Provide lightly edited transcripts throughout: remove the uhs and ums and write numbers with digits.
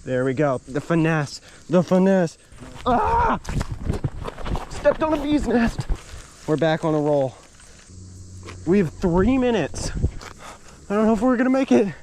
There we go. The finesse. The finesse. Ah! Stepped on a bee's nest. We're back on a roll. We have 3 minutes. I don't know if we're gonna make it.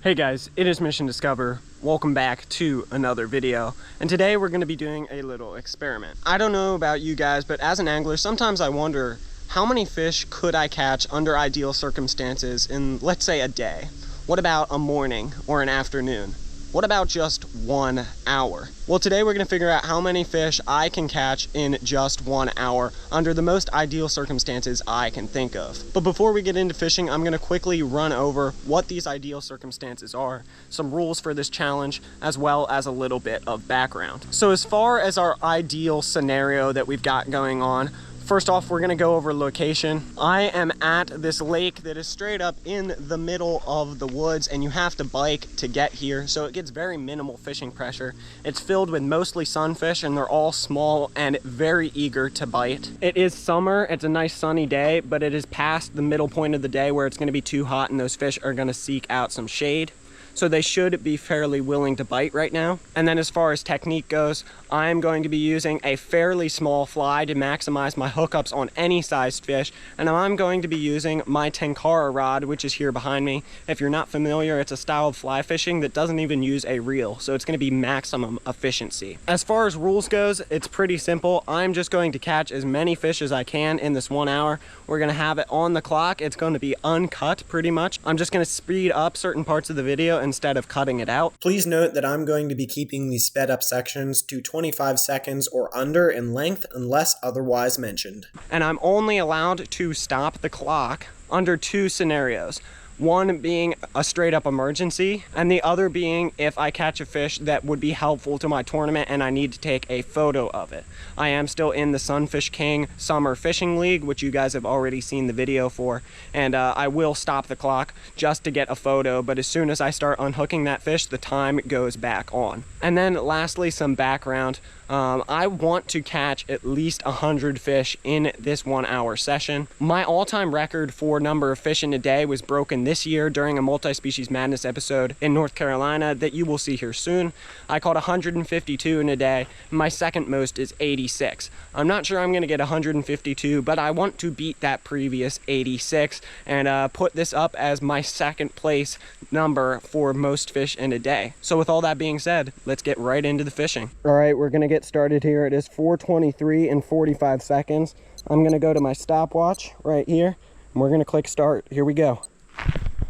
Hey guys, it is Mission Discover. Welcome back to another video. And today we're gonna be doing a little experiment. I don't know about you guys, but as an angler, sometimes I wonder how many fish could I catch under ideal circumstances in, let's say, a day? What about a morning or an afternoon? What about just 1 hour? Well, today we're gonna figure out how many fish I can catch in just 1 hour under the most ideal circumstances I can think of. But before we get into fishing, I'm gonna quickly run over what these ideal circumstances are, some rules for this challenge, as well as a little bit of background. So as far as our ideal scenario that we've got going on, first off, we're gonna go over location. I am at this lake that is straight up in the middle of the woods, and you have to bike to get here, so it gets very minimal fishing pressure. It's filled with mostly sunfish, and they're all small and very eager to bite. It is summer, it's a nice sunny day, but it is past the middle point of the day where it's gonna be too hot and those fish are gonna seek out some shade. So they should be fairly willing to bite right now. And then as far as technique goes, I'm going to be using a fairly small fly to maximize my hookups on any sized fish. And I'm going to be using my Tenkara rod, which is here behind me. If you're not familiar, it's a style of fly fishing that doesn't even use a reel. So it's gonna be maximum efficiency. As far as rules goes, it's pretty simple. I'm just going to catch as many fish as I can in this 1 hour. We're gonna have it on the clock. It's going to be uncut pretty much. I'm just gonna speed up certain parts of the video instead of cutting it out. Please note that I'm going to be keeping these sped up sections to 25 seconds or under in length unless otherwise mentioned. And I'm only allowed to stop the clock under 2 scenarios. One being a straight up emergency, and the other being if I catch a fish that would be helpful to my tournament and I need to take a photo of it. I am still in the Sunfish King Summer Fishing League, which you guys have already seen the video for, and I will stop the clock just to get a photo, but as soon as I start unhooking that fish, the time goes back on. And then lastly, some background. I want to catch at least 100 fish in this 1 hour session. My all-time record for number of fish in a day was broken this year during a Multi-Species Madness episode in North Carolina that you will see here soon. I caught 152 in a day. My second most is 86. I'm not sure I'm gonna get 152, but I want to beat that previous 86 and put this up as my second place number for most fish in a day. So with all that being said, let's get right into the fishing. All right, we're gonna get started here. It is 4:23 and 45 seconds. I'm gonna go to my stopwatch right here and we're gonna click start. Here we go.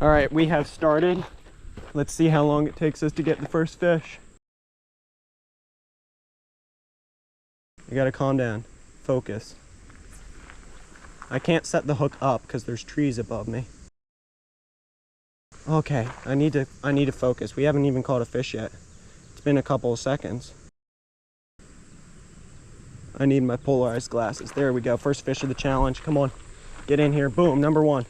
All right, we have started. Let's see how long it takes us to get the first fish. You gotta calm down, focus. I can't set the hook up because there's trees above me. Okay, I need to focus. We haven't even caught a fish yet. It's been a couple of seconds. I need my polarized glasses. There we go. First fish of the challenge. Come on. Get in here. Boom. Number 1.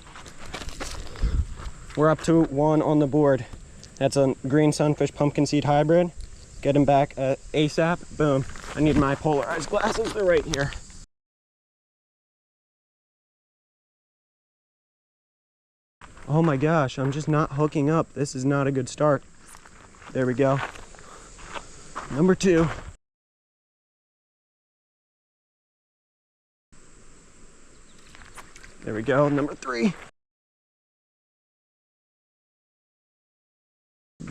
We're up to 1 on the board. That's a green sunfish pumpkin seed hybrid. Get him back ASAP. Boom. I need my polarized glasses. They're right here. Oh my gosh. I'm just not hooking up. This is not a good start. There we go. Number 2. There we go, number 3.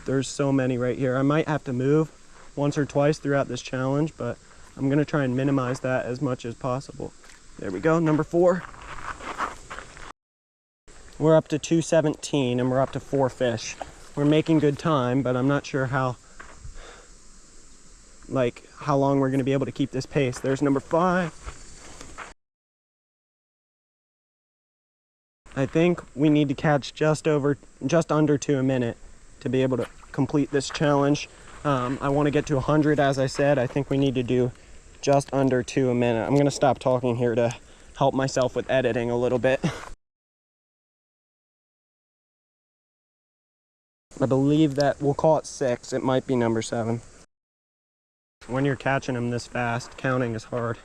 There's so many right here. I might have to move once or twice throughout this challenge, but I'm gonna try and minimize that as much as possible. There we go, number 4. We're up to 217 and we're up to 4 fish. We're making good time, but I'm not sure how long we're gonna be able to keep this pace. There's number 5. I think we need to catch just under 2 a minute to be able to complete this challenge. I want to get to 100, as I said. I think we need to do just under 2 a minute. I'm going to stop talking here to help myself with editing a little bit. I believe that we'll call it 6. It might be number 7. When you're catching them this fast, counting is hard.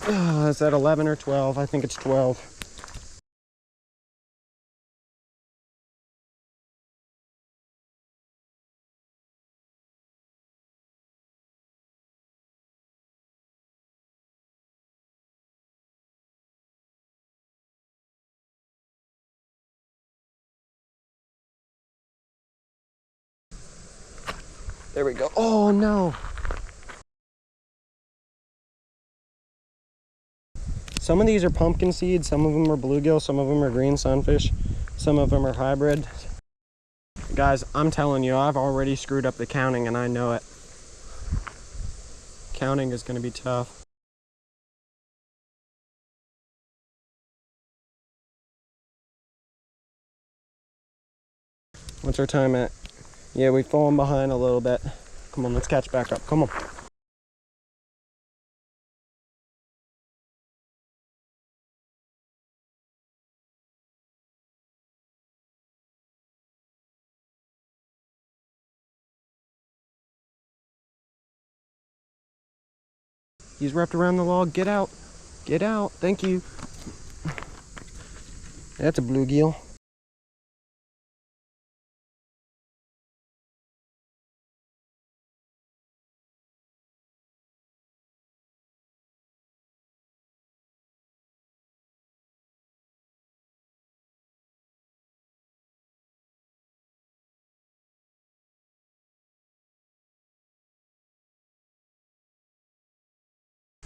Is that 11 or 12? I think it's 12. There we go. Oh no. Some of these are pumpkin seeds, some of them are bluegill, some of them are green sunfish, some of them are hybrid. Guys, I'm telling you, I've already screwed up the counting and I know it. Counting is going to be tough. What's our time at? Yeah, we've fallen behind a little bit. Come on, let's catch back up. Come on. He's wrapped around the log. Get out. Get out. Thank you. That's a bluegill.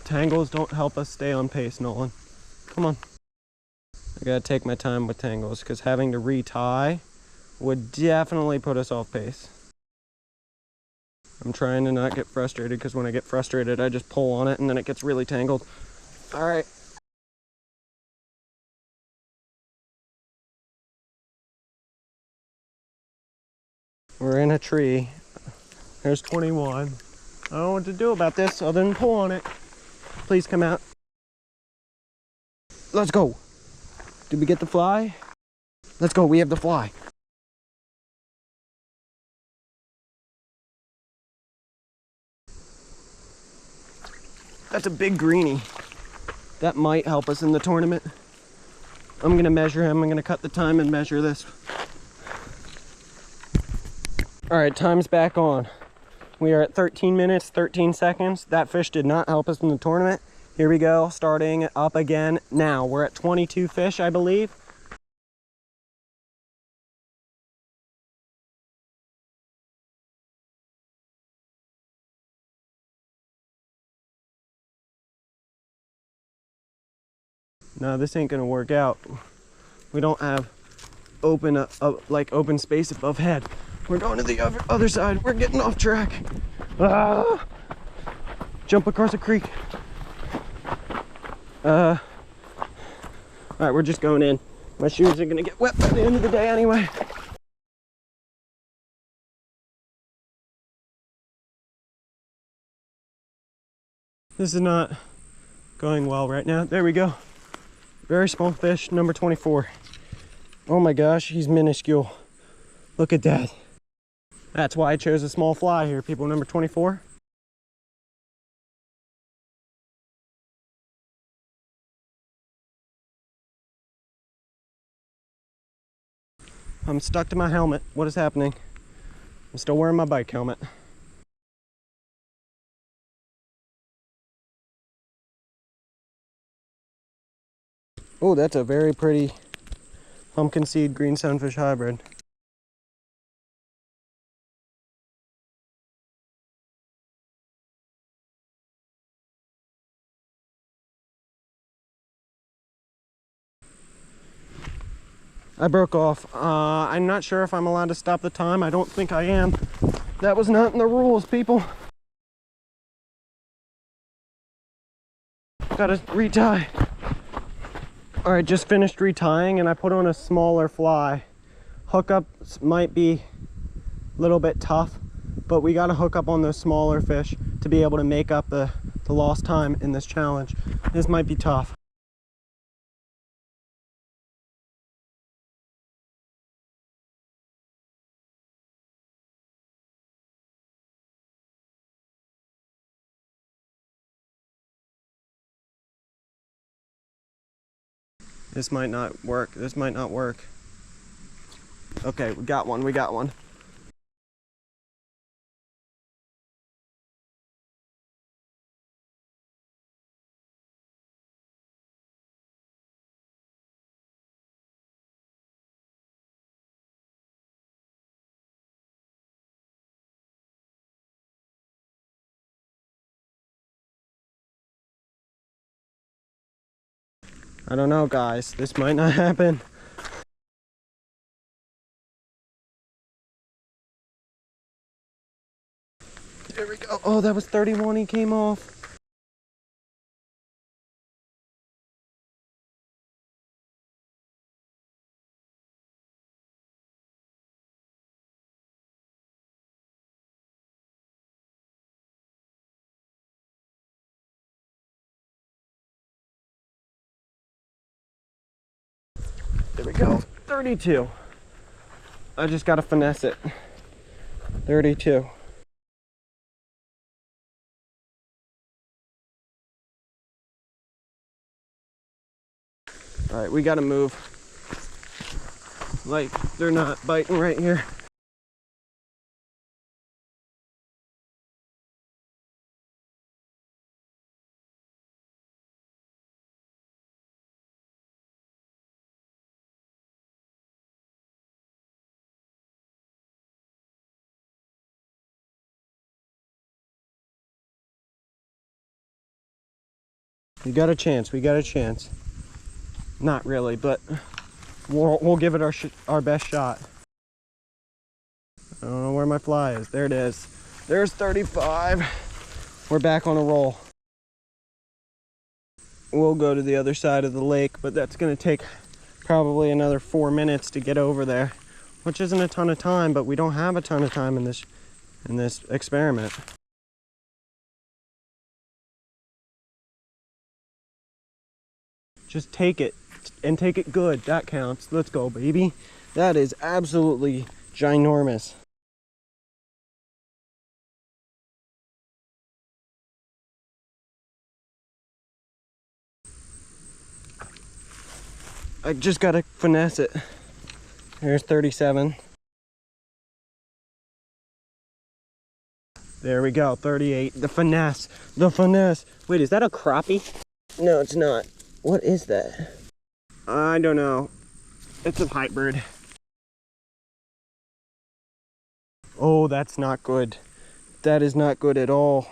Tangles don't help us stay on pace, Nolan. Come on. I gotta take my time with tangles because having to retie would definitely put us off pace. I'm trying to not get frustrated because when I get frustrated, I just pull on it and then it gets really tangled. All right. We're in a tree. There's 21. I don't know what to do about this other than pull on it. Please come out. Let's go. Did we get the fly? Let's go, we have the fly. That's a big greenie. That might help us in the tournament. I'm gonna measure him. I'm gonna cut the time and measure this. All right, time's back on. We are at 13 minutes, 13 seconds. That fish did not help us in the tournament. Here we go, starting up again now. We're at 22 fish, I believe. No, this ain't gonna work out. We don't have open space above head. We're going to the other side. We're getting off track. Ah! Jump across a creek. All right, we're just going in. My shoes are gonna get wet by the end of the day anyway. This is not going well right now. There we go. Very small fish, number 24. Oh my gosh, he's minuscule. Look at that. That's why I chose a small fly here, people. Number 24. I'm stuck to my helmet. What is happening? I'm still wearing my bike helmet. Oh, that's a very pretty pumpkin seed green sunfish hybrid. I broke off. I'm not sure if I'm allowed to stop the time. I don't think I am. That was not in the rules, people. Gotta retie. All right, just finished retying and I put on a smaller fly. Hookups might be a little bit tough, but we gotta hook up on those smaller fish to be able to make up the lost time in this challenge. This might be tough. This might not work. This might not work. Okay, we got one. We got one. I don't know, guys. This might not happen. There we go. Oh, that was 31. He came off. There we go. 32. I just gotta finesse it. 32. All right, we gotta move. Like, they're not biting right here. We got a chance. We got a chance. Not really, but we'll give it our best shot. I don't know where my fly is. There it is. There's 35. We're back on a roll. We'll go to the other side of the lake, but that's going to take probably another 4 minutes to get over there, which isn't a ton of time, but we don't have a ton of time in this experiment. Just take it, and take it good. That counts. Let's go, baby. That is absolutely ginormous. I just gotta finesse it. There's 37. There we go, 38. The finesse, the finesse. Wait, is that a crappie? No, it's not. What is that? I don't know. It's a hybrid. Oh, that's not good. That is not good at all.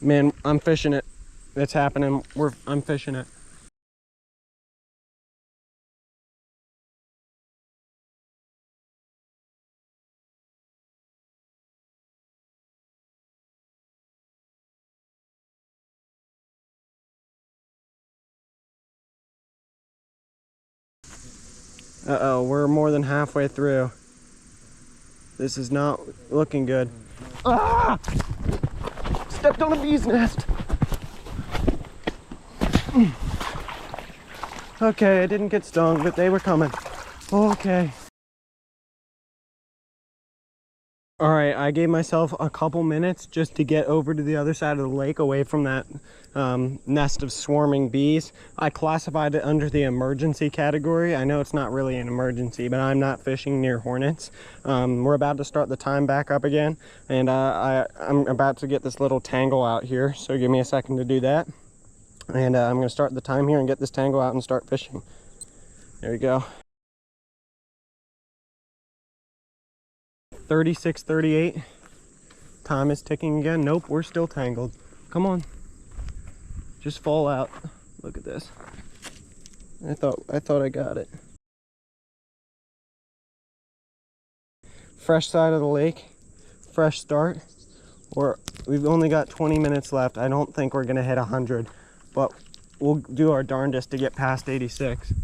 Man, I'm fishing it. It's happening. I'm fishing it. Uh-oh, we're more than halfway through. This is not looking good. Ah! Stepped on a bee's nest. Okay, I didn't get stung, but they were coming. Okay. All right, I gave myself a couple minutes just to get over to the other side of the lake, away from that nest of swarming bees. I classified it under the emergency category. I know it's not really an emergency, but I'm not fishing near hornets. We're about to start the time back up again, and I'm about to get this little tangle out here, so give me a second to do that. And I'm gonna start the time here and get this tangle out and start fishing. There we go. 36, 38. Time is ticking again. Nope, we're still tangled. Come on. Just fall out. Look at this. I thought I got it. Fresh side of the lake. Fresh start. We've only got 20 minutes left. I don't think we're gonna hit 100, but we'll do our darndest to get past 86.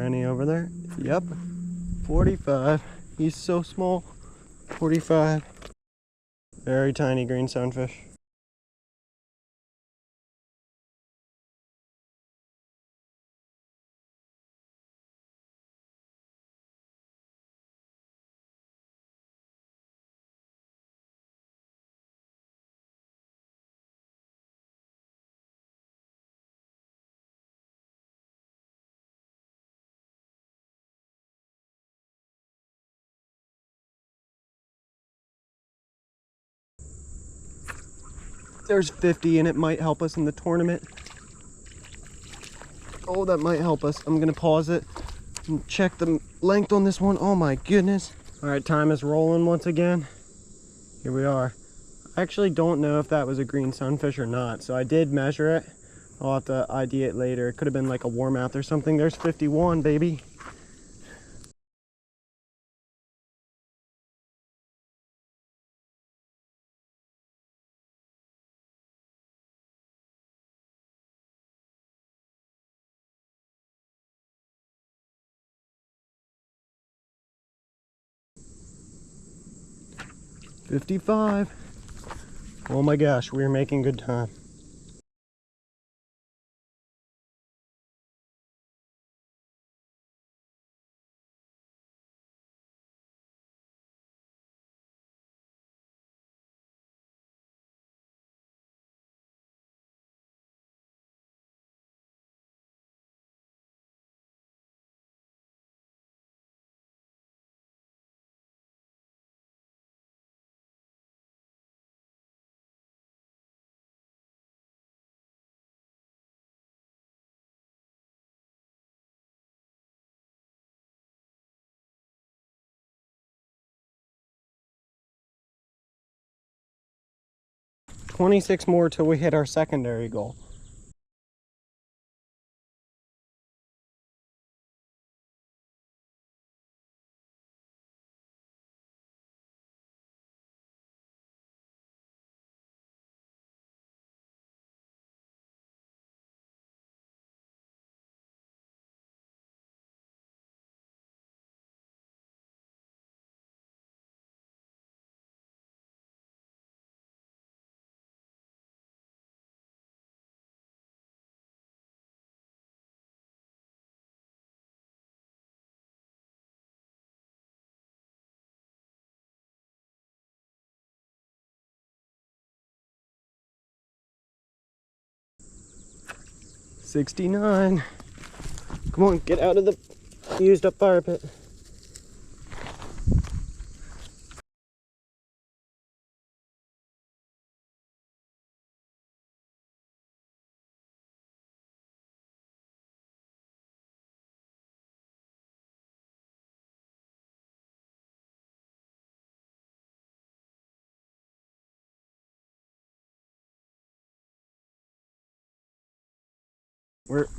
tiny over there. Yep, 45. He's so small. 45. Very tiny green sunfish. There's 50 and it might help us in the tournament. Oh, that might help us. I'm gonna pause it and check the length on this one. Oh my goodness. All right, time is rolling once again. Here we are. I actually don't know if that was a green sunfish or not, so I did measure it. I'll have to ID it later. It could have been like a warmouth or something. There's 51, baby. $55. Oh my gosh, we're making good time. $26 more till we hit our secondary goal. $69. Come on, get out of the used up fire pit.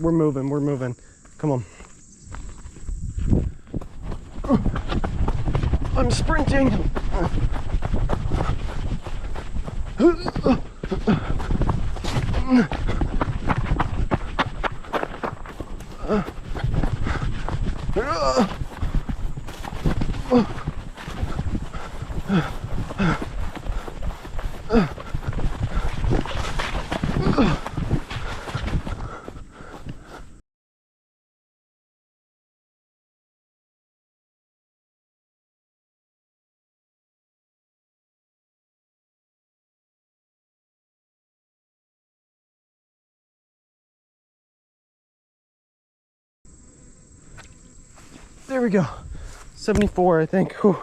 We're moving. Come on. I'm sprinting. There we go. 74, I think. Whew.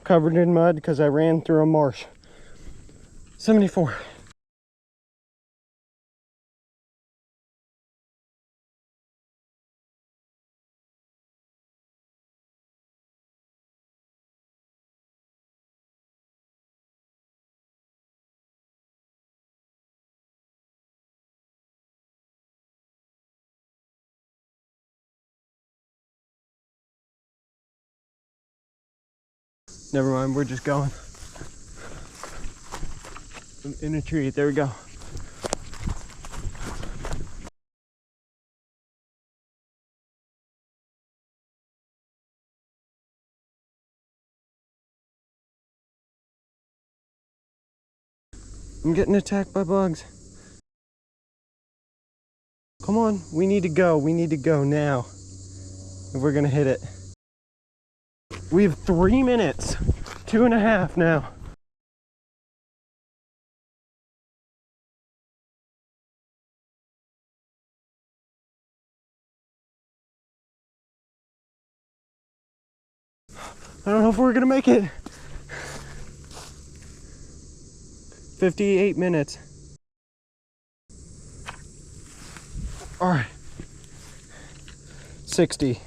Covered in mud because I ran through a marsh. 74. Never mind, we're just going. In a tree, there we go. I'm getting attacked by bugs. Come on, we need to go. We need to go now if we're gonna hit it. We have 3 minutes, 2.5 now. I don't know if we're gonna make it. 58 minutes. All right. 60.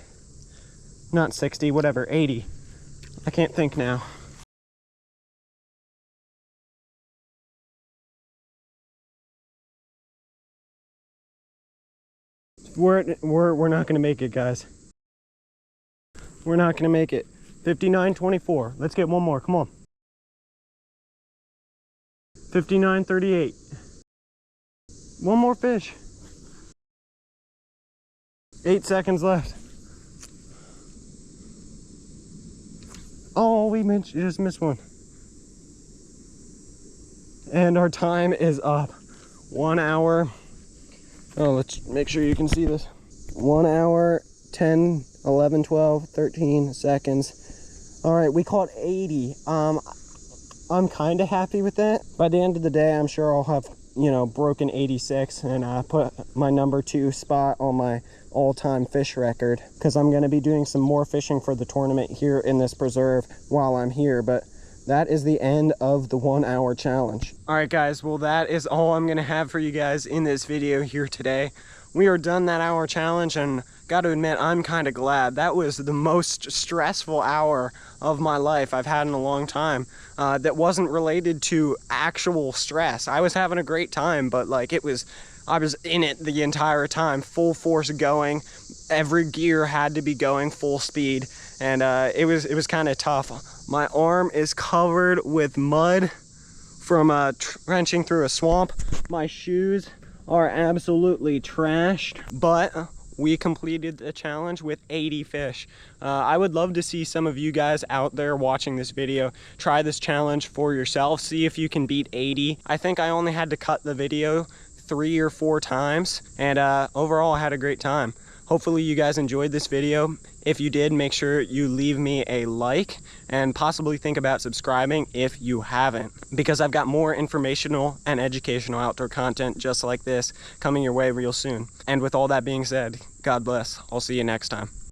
Not 60, whatever, 80. I can't think now. We're not gonna make it, guys. We're not gonna make it. 59.24. Let's get one more. Come on. 59.38. One more fish. 8 seconds left. Oh, we just missed one. And our time is up. 1 hour. Oh, let's make sure you can see this. 1 hour, 10, 11, 12, 13 seconds. All right, we caught 80. I'm kind of happy with that. By the end of the day, I'm sure I'll have, you know, broken 86 and put my #2 spot on my all-time fish record, because I'm going to be doing some more fishing for the tournament here in this preserve while I'm here. But that is the end of the 1 hour challenge. All right, guys, well, that is all I'm going to have for you guys in this video here today. We are done that hour challenge, and got to admit, I'm kind of glad. That was the most stressful hour of my life I've had in a long time, that wasn't related to actual stress. I was having a great time, but like I was in it the entire time, full force going. Every gear had to be going full speed, and it was kind of tough. My arm is covered with mud from trenching through a swamp. My shoes are absolutely trashed, but we completed the challenge with 80 fish. I would love to see some of you guys out there watching this video try this challenge for yourself. See if you can beat 80. I think I only had to cut the video 3 or 4 times, and overall I had a great time. Hopefully you guys enjoyed this video. If you did, make sure you leave me a like and possibly think about subscribing if you haven't, because I've got more informational and educational outdoor content just like this coming your way real soon. And with all that being said, God bless. I'll see you next time.